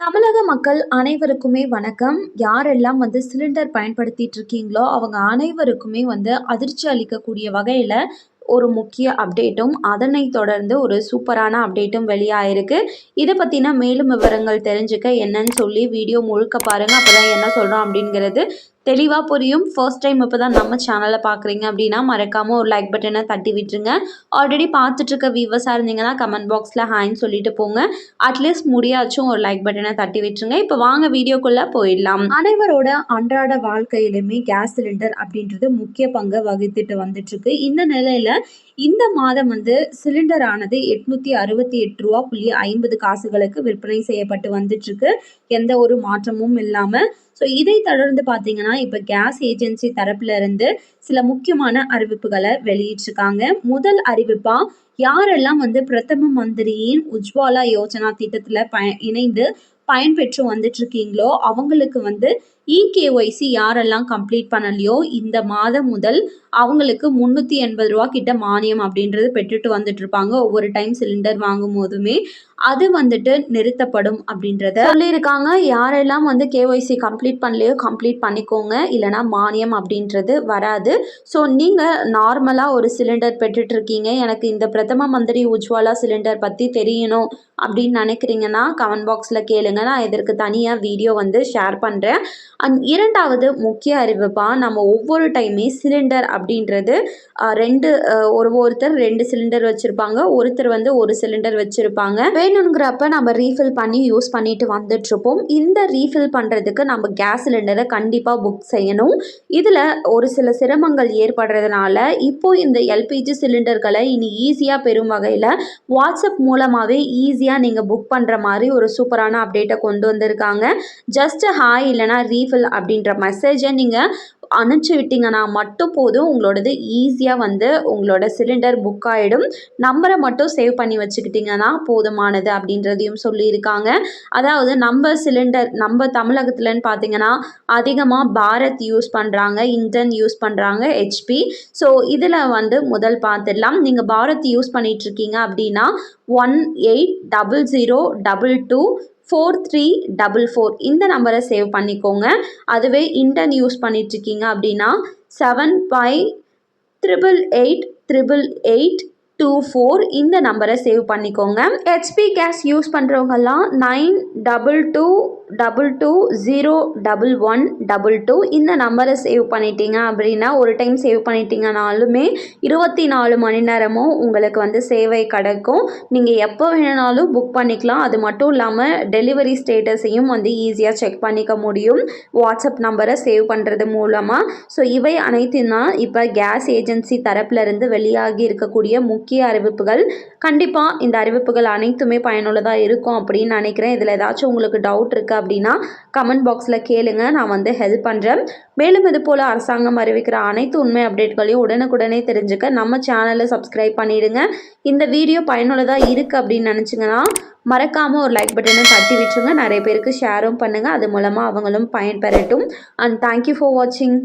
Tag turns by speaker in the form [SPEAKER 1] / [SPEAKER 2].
[SPEAKER 1] தமிழக மக்கள் அனைவருக்குமே வணக்கம். யாரெல்லாம் சிலிண்டர் பயன்படுத்திட்டு இருக்கீங்களோ, அவங்க அனைவருக்குமே அதிர்ச்சி அளிக்கக்கூடிய வகையில ஒரு முக்கிய அப்டேட்டும், அதனைத் தொடர்ந்து ஒரு சூப்பரான அப்டேட்டும் வெளியாயிருக்கு. இத பத்தின மேலும் விவரங்கள் தெரிஞ்சுக்க என்னன்னு சொல்லி வீடியோ முழுக்க பாருங்க. அப்பதான் என்ன சொல்றோம் அப்படிங்கிறது தெளிவா புரியும். ஃபர்ஸ்ட் டைம் இப்பதான் நம்ம சேனலை பார்க்குறீங்க அப்படின்னா மறக்காம ஒரு லைக் பட்டனை தட்டி விட்டுருங்க. ஆல்ரெடி பார்த்துட்டு இருக்க வியூவர்ஸாக இருந்தீங்கன்னா கமெண்ட் பாக்ஸில் ஹாய்ன்னு சொல்லிட்டு போங்க. அட்லீஸ்ட் முடியாச்சும் ஒரு லைக் பட்டனை தட்டி விட்டுருங்க. இப்போ வாங்க வீடியோக்குள்ள போயிடலாம். அனைவரோட அன்றாட வாழ்க்கையிலுமே கேஸ் சிலிண்டர் அப்படின்றது முக்கிய பங்கு வகித்துட்டு வந்துட்டு இருக்கு. இந்த நிலையில இந்த மாதம் சிலிண்டர் ஆனது 868 ரூபா 50 விற்பனை செய்யப்பட்டு வந்துட்டு இருக்கு. எந்த ஒரு மாற்றமும் இல்லாம. ஸோ இதை தொடர்ந்து பார்த்தீங்கன்னா இப்போ கேஸ் ஏஜென்சி தரப்புல இருந்து சில முக்கியமான அறிவிப்புகளை வெளியிட்டிருக்காங்க. முதல் அறிவிப்பா யாரெல்லாம் பிரதம மந்திரியின் உஜ்வாலா யோஜனா திட்டத்துல இணைந்து பயன்பெற்று வந்துட்டு இருக்கீங்களோ அவங்களுக்கு இகேஒய்சி யாரெல்லாம் கம்ப்ளீட் பண்ணலையோ இந்த மாதம் முதல் அவங்களுக்கு 380 ரூபா கிட்ட மானியம் அப்படின்றது பெற்றுட்டு வந்துட்டு இருப்பாங்க. ஒவ்வொரு டைம் சிலிண்டர் வாங்கும் போதுமே அது நிறுத்தப்படும் அப்படின்றத சொல்லியிருக்காங்க. யாரெல்லாம் கேஒய்சி கம்ப்ளீட் பண்ணலையோ கம்ப்ளீட் பண்ணிக்கோங்க, இல்லைனா மானியம் அப்படின்றது வராது. ஸோ நீங்கள் நார்மலாக ஒரு சிலிண்டர் பெற்றுட்டு இருக்கீங்க, எனக்கு இந்த பிரதம மந்திரி உஜ்வாலா சிலிண்டர் பற்றி தெரியணும் அப்படின்னு நினைக்கிறீங்கன்னா கமெண்ட் பாக்ஸில் கேளுங்க. நான் இதற்கு தனியாக வீடியோ ஷேர் பண்ணுறேன். இரண்டாவது முக்கிய அறிவிப்பா நம்ம ஒவ்வொரு டைமே சிலிண்டர் அப்படின்றது ஒருத்தர் 2 சிலிண்டர் வச்சுருப்பாங்க, ஒருத்தர் ஒரு சிலிண்டர் வச்சுருப்பாங்க. வேணுங்கிறப்ப நம்ம ரீஃபில் பண்ணி யூஸ் பண்ணிட்டு வந்துட்டுருப்போம். இந்த ரீஃபில் பண்ணுறதுக்கு நம்ம கேஸ் சிலிண்டரை கண்டிப்பாக புக் செய்யணும். இதில் ஒரு சில சிரமங்கள் ஏற்படுறதுனால இப்போ இந்த எல்பிஜி சிலிண்டர்களை இனி ஈஸியாக பெறும் வகையில் வாட்ஸ்அப் மூலமாகவே ஈஸியாக நீங்கள் புக் பண்ணுற மாதிரி ஒரு சூப்பரான அப்டேட்டை கொண்டு வந்திருக்காங்க. ஜஸ்ட் ஹாய் இல்லைனா ரீஃபில் அப்படின்ற மெசேஜை நீங்கள் அனுப்பிச்சி விட்டிங்கன்னா மட்டும் போதும். உங்களோடது ஈஸியாக உங்களோட சிலிண்டர் புக் ஆகிடும். நம்பரை மட்டும் சேவ் பண்ணி வச்சுக்கிட்டிங்கன்னா போதுமானது அப்படின்றதையும் சொல்லியிருக்காங்க. அதாவது நம்ம தமிழகத்துலன்னு பார்த்தீங்கன்னா அதிகமாக பாரத் யூஸ் பண்ணுறாங்க, இண்டன் யூஸ் பண்ணுறாங்க, ஹெச்பி. ஸோ இதில் முதல் பார்த்துடலாம். நீங்கள் பாரத் யூஸ் பண்ணிகிட்ருக்கீங்க அப்படின்னா 1800224344 இந்த நம்பரை சேவ் பண்ணிக்கோங்க. அதுவே இண்டன் யூஸ் பண்ணிட்டுருக்கீங்க அப்படின்னா 75888824 இந்த நம்பரை சேவ் பண்ணிக்கோங்க. ஹெச்பி கேஸ் யூஸ் பண்ணுறவங்கலாம் 9222201122 இந்த நம்பரை சேவ் பண்ணிட்டீங்க அப்படின்னா ஒரு டைம் சேவ் பண்ணிட்டீங்கனாலுமே 24 மணி நேரமும் உங்களுக்கு சேவை கிடைக்கும். நீங்கள் எப்போ வேணுனாலும் புக் பண்ணிக்கலாம். அது மட்டும் இல்லாமல் டெலிவரி ஸ்டேட்டஸையும் ஈஸியாக செக் பண்ணிக்க முடியும் வாட்ஸ்அப் நம்பரை சேவ் பண்ணுறது மூலமாக. ஸோ இவை அனைத்தும் தான் இப்போ கேஸ் ஏஜென்சி தரப்புல இருந்து வெளியாகி இருக்கக்கூடிய முக்கிய அறிவிப்புகள். கண்டிப்பாக இந்த அறிவிப்புகள் அனைத்துமே பயனுள்ளதாக இருக்கும் அப்படின்னு நினைக்கிறேன். இதில் ஏதாச்சும் உங்களுக்கு டவுட் இருக்குது அப்படின்னா கமெண்ட் பாக்ஸில் கேளுங்க, நான் ஹெல்ப் பண்ணுறேன். மேலும் இது போல் அரசாங்கம் அறிவிக்கிற அனைத்து உண்மை அப்டேட்களையும் உடனுக்குடனே தெரிஞ்சுக்க நம்ம சேனலை சப்ஸ்கிரைப் பண்ணிடுங்க. இந்த வீடியோ பயனுள்ளதாக இருக்குது அப்படின்னு நினச்சிங்கன்னா மறக்காமல் ஒரு லைக் பட்டனை தட்டி விட்டுருங்க. நிறைய பேருக்கு ஷேரும் பண்ணுங்கள், அது மூலமாக அவங்களும் பயன்பெறட்டும். அண்ட் தேங்க்யூ ஃபார் வாட்சிங்.